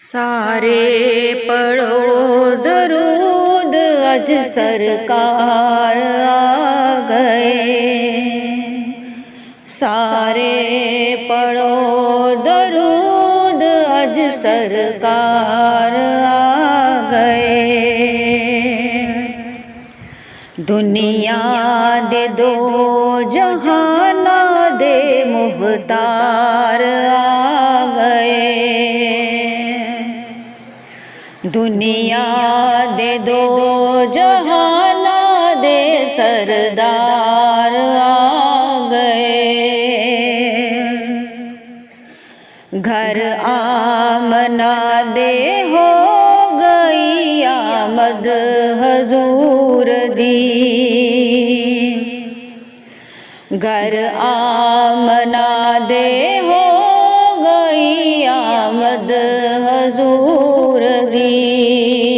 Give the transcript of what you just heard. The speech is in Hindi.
सारे पढ़ो दरूद अज सरकार आ गए। सारे पढ़ो दरूद अज सरकार आ गए। दुनिया दे दो जहाना दे मुख्तार आ गए। दुनिया दे दो जहाना दे सरदार आ गए। घर आमना दे हो गई आमद हजूर दी। घर आमना दे हो गई आमद हजूर दी।